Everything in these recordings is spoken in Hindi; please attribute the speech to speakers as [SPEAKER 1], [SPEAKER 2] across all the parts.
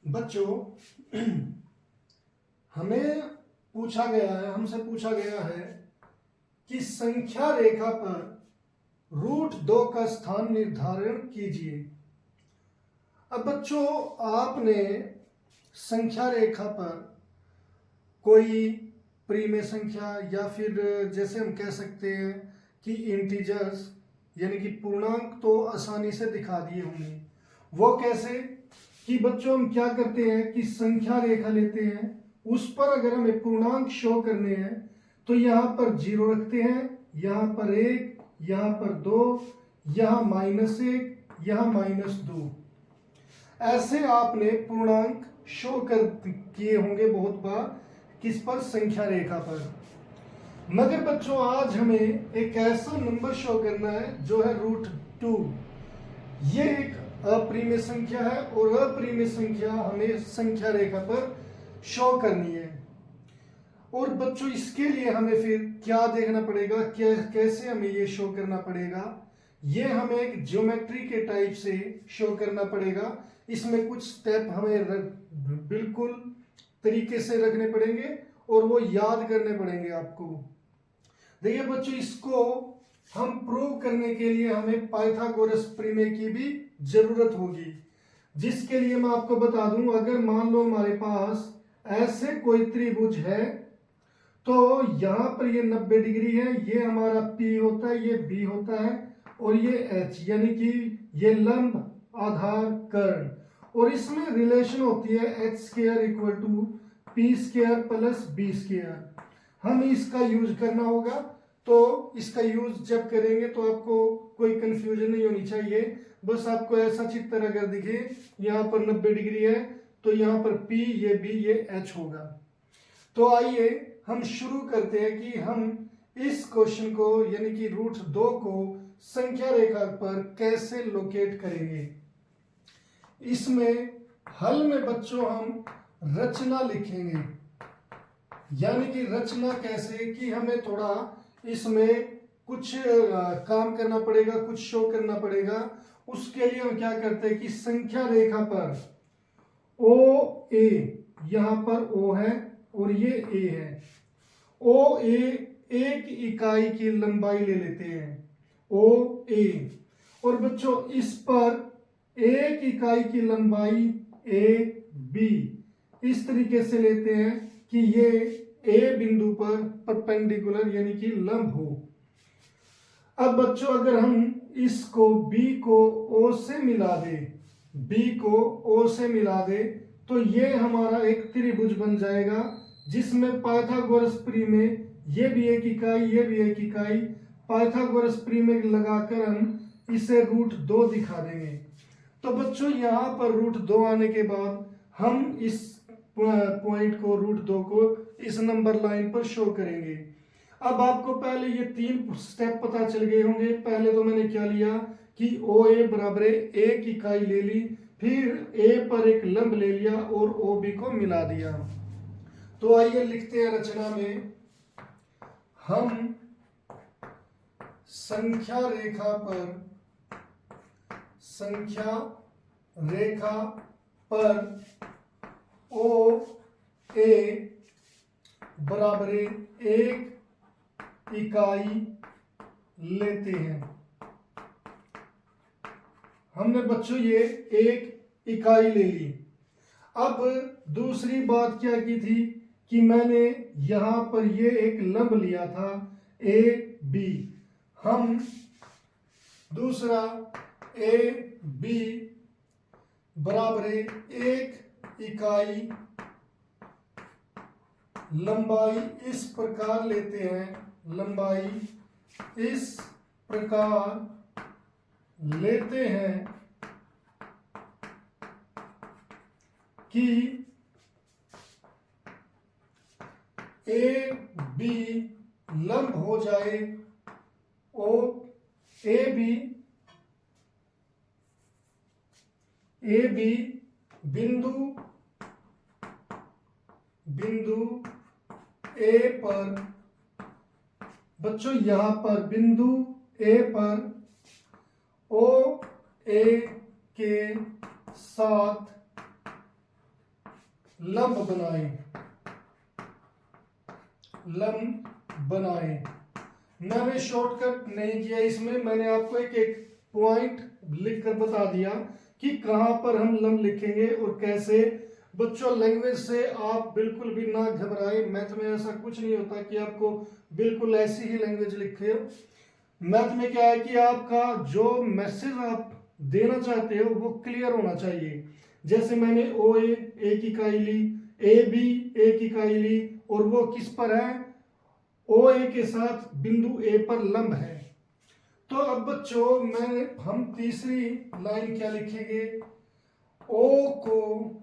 [SPEAKER 1] बच्चों, हमसे पूछा गया है कि संख्या रेखा पर √2 का स्थान निर्धारण कीजिए। अब बच्चों, आपने संख्या रेखा पर कोई परिमेय संख्या या फिर जैसे हम कह सकते हैं कि इंटीजर्स यानी कि पूर्णांक तो आसानी से दिखा दिए होंगे। वो कैसे कि बच्चों, हम क्या करते हैं कि संख्या रेखा लेते हैं, उस पर अगर हमें पूर्णांक शो करने हैं तो यहाँ पर 0 रखते हैं, यहाँ पर 1, यहाँ पर 2, यहाँ -1, यहाँ -2। ऐसे आपने पूर्णांक शो कर किए होंगे बहुत बार। किस पर? संख्या रेखा पर। मगर बच्चों, आज हमें एक ऐसा नंबर शो करना है जो है √2। ये एक अपरिमेय संख्या है और अपरिमेय संख्या हमें संख्या रेखा पर शो करनी है। और बच्चों, इसके लिए हमें फिर क्या देखना पड़ेगा, कैसे हमें ये शो करना पड़ेगा? ये हमें एक ज्योमेट्री के टाइप से शो करना पड़ेगा। इसमें कुछ स्टेप हमें बिल्कुल तरीके से रखने पड़ेंगे और वो याद करने पड़ेंगे आपको। देखिए बच्चों, इसको हम प्रूव करने के लिए हमें पाइथागोरस प्रमेय की भी जरूरत होगी, जिसके लिए मैं आपको बता दूं, अगर मान लो हमारे पास ऐसे कोई त्रिभुज है तो यहां पर ये 90 डिग्री है, ये हमारा P होता है, ये B होता है और ये H यानी कि ये लंब आधार कर्ण, और इसमें रिलेशन होती है h² = P² + B²। हम इसका यूज करना होगा, तो इसका यूज जब करेंगे तो आपको कोई कंफ्यूजन नहीं होनी चाहिए। बस आपको ऐसा चित्र अगर दिखे, यहाँ पर 90 डिग्री है तो यहाँ पर P, ये B, ये H होगा। तो आइए हम शुरू करते हैं कि हम इस क्वेश्चन को यानी कि √2 को संख्या रेखा पर कैसे लोकेट करेंगे। इसमें हल में बच्चों हम रचना लिखेंगे, यानी कि रचना कैसे कि हमें थोड़ा इसमें कुछ काम करना पड़ेगा, कुछ शो करना पड़ेगा। उसके लिए हम क्या करते हैं कि संख्या रेखा पर OA, यहां पर O है और ये A है, OA एक इकाई की लंबाई ले लेते हैं, OA। और बच्चों, इस पर एक इकाई की लंबाई AB इस तरीके से लेते हैं कि ये A बिंदु पर परपेंडिकुलर यानी कि लंब हो। अब बच्चों, अगर हम इसको B को O से मिला दे, B को O से मिला दे तो ये हमारा एक त्रिभुज बन जाएगा, जिसमें पाइथागोरस प्रमेय, ये भी एक इकाई, ये भी एक इकाई, पाइथागोरस प्रमेय लगाकर हम इसे √2 दिखा देंगे। तो बच्चों, यहाँ पर √2 आने के बाद हम इस पॉइंट को √2 को इस नंबर लाइन पर शो करेंगे। अब आपको पहले ये 3 स्टेप पता चल गए होंगे। पहले तो मैंने क्या लिया कि OA बराबर एक इकाई ले ली, फिर A पर एक लंब ले लिया और OB को मिला दिया। तो आइए लिखते हैं रचना में, हम संख्या रेखा पर OA बराबर एक इकाई लेते हैं। हमने बच्चों ये एक इकाई ले ली। अब दूसरी बात क्या की थी कि मैंने यहां पर ये एक लंब लिया था AB। हम दूसरा AB बराबर एक इकाई लंबाई इस प्रकार लेते हैं, लंबाई इस प्रकार लेते हैं कि AB लंब हो जाए AB बिंदु A पर, बच्चों यहां पर बिंदु A पर OA के साथ लंब बनाए, लंब बनाए। मैंने शॉर्टकट नहीं किया इसमें, मैंने आपको एक एक पॉइंट लिखकर बता दिया कि कहां पर हम लंब लिखेंगे और कैसे। बच्चों लैंग्वेज से आप बिल्कुल भी ना घबराए, मैथ में ऐसा कुछ नहीं होता कि आपको बिल्कुल ऐसी ही लैंग्वेज लिखे। मैथ में क्या है कि आपका जो मैसेज आप देना चाहते हो वो क्लियर होना चाहिए। जैसे मैंने ओ ए एक इकाई ली, ए बी एक इकाई ली, और वो किस पर है, ओ ए के साथ बिंदु ए पर लंब है। तो अब बच्चों हम तीसरी लाइन क्या लिखेंगे, ओ को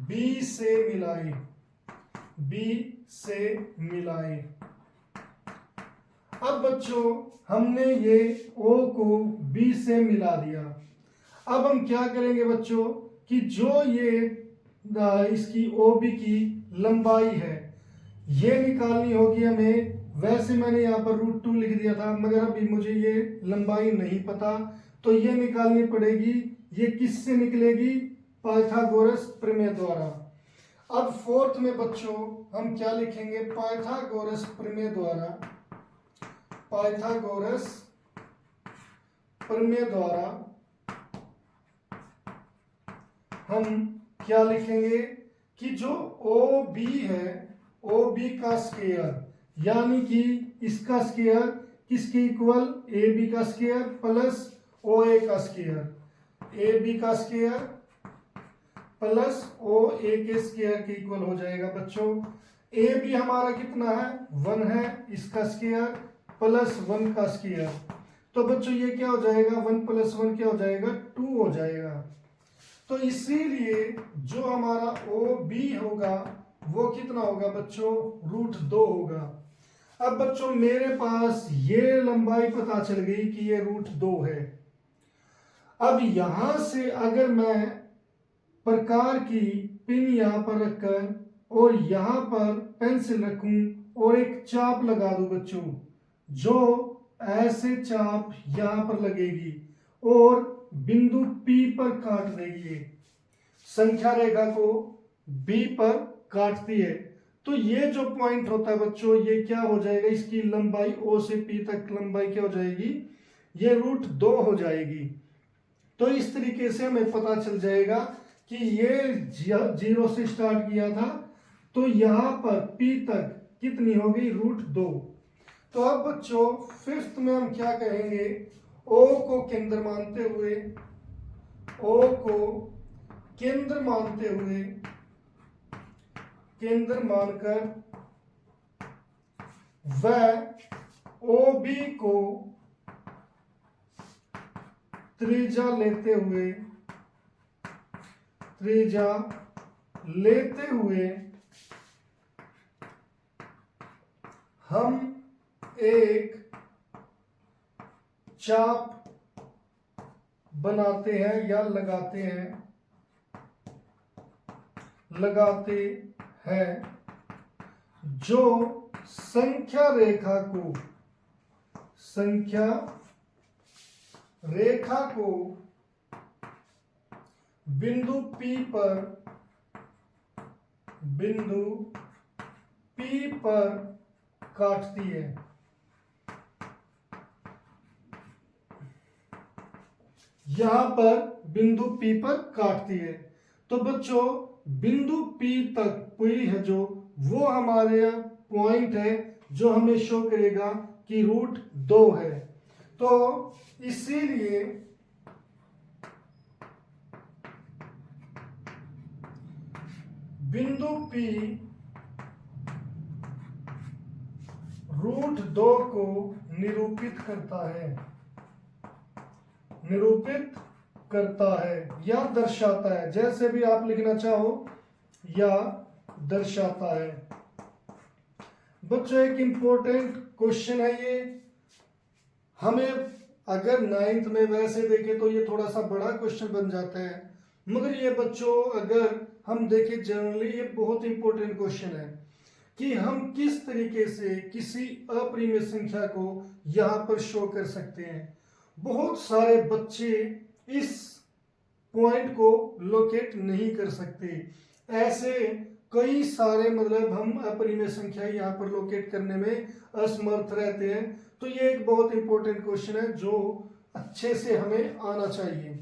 [SPEAKER 1] बी से मिलाए, बी से मिलाए। अब बच्चों हमने ये ओ को बी से मिला दिया। अब हम क्या करेंगे बच्चों कि जो ये इसकी ओ बी की लंबाई है ये निकालनी होगी हमें। वैसे मैंने यहाँ पर √2 लिख दिया था, मगर अभी मुझे ये लंबाई नहीं पता, तो ये निकालनी पड़ेगी। ये किससे निकलेगी, पाइथागोरस प्रमेय द्वारा। अब फोर्थ में बच्चों हम क्या लिखेंगे, पाइथागोरस प्रमेय द्वारा, पाइथागोरस प्रमेय द्वारा हम क्या लिखेंगे कि जो ओ बी है, ओ बी का स्क्वायर, यानी कि इसका स्क्वायर किसके इक्वल, ए बी का स्क्वायर प्लस ओ ए का स्क्वायर, ए बी का स्क्वायर प्लस ओ ए के स्क्वायर के इक्वल हो जाएगा। बच्चों ए बी हमारा कितना है, 1 है, इसका स्क्वायर प्लस 1 का स्क्वायर। तो बच्चों ये क्या हो जाएगा, 1 + 1 क्या हो जाएगा, 2 हो जाएगा। तो इसीलिए जो हमारा ओ बी होगा वो कितना होगा बच्चों, √2 होगा। अब बच्चों मेरे पास ये लंबाई पता चल गई कि ये √2 है। अब यहां से अगर मैं प्रकार की पिन यहां पर रखकर और यहां पर पेंसिल रखूं और एक चाप लगा दूं बच्चों, जो ऐसे चाप यहां पर लगेगी और बिंदु P पर काट देगी, संख्या रेखा को B पर काटती है। तो ये जो पॉइंट होता है बच्चों ये क्या हो जाएगा, इसकी लंबाई O से P तक लंबाई क्या हो जाएगी, ये √2 हो जाएगी। तो इस तरीके से हमें पता चल जाएगा कि ये 0 से स्टार्ट किया था, तो यहां पर P तक कितनी हो गई, √2। तो अब बच्चों फिफ्थ में हम क्या कहेंगे, O को केंद्र मानते हुए, O को केंद्र मानते हुए, केंद्र मानकर वह OB को त्रिज्या लेते हुए, त्रिज्या लेते हुए हम एक चाप बनाते हैं या लगाते हैं जो संख्या रेखा को बिंदु P पर काटती है। यहां पर बिंदु P पर काटती है। तो बच्चों बिंदु P तक P है जो, वो हमारे पॉइंट है जो हमें शो करेगा कि √2 है। तो इसीलिए बिंदु P √2 को निरूपित करता है या दर्शाता है, जैसे भी आप लिखना चाहो, या दर्शाता है। बच्चों एक इंपॉर्टेंट क्वेश्चन है ये, हमें अगर 9th में वैसे देखें तो ये थोड़ा सा बड़ा क्वेश्चन बन जाता है, मगर ये बच्चों अगर हम देखें जनरली ये बहुत इंपॉर्टेंट क्वेश्चन है कि हम किस तरीके से किसी अपरिमेय संख्या को यहां पर शो कर सकते हैं। बहुत सारे बच्चे इस पॉइंट को लोकेट नहीं कर सकते, ऐसे कई सारे मतलब हम अपरिमेय संख्या यहाँ पर लोकेट करने में असमर्थ रहते हैं। तो ये एक बहुत इंपॉर्टेंट क्वेश्चन है जो अच्छे से हमें आना चाहिए।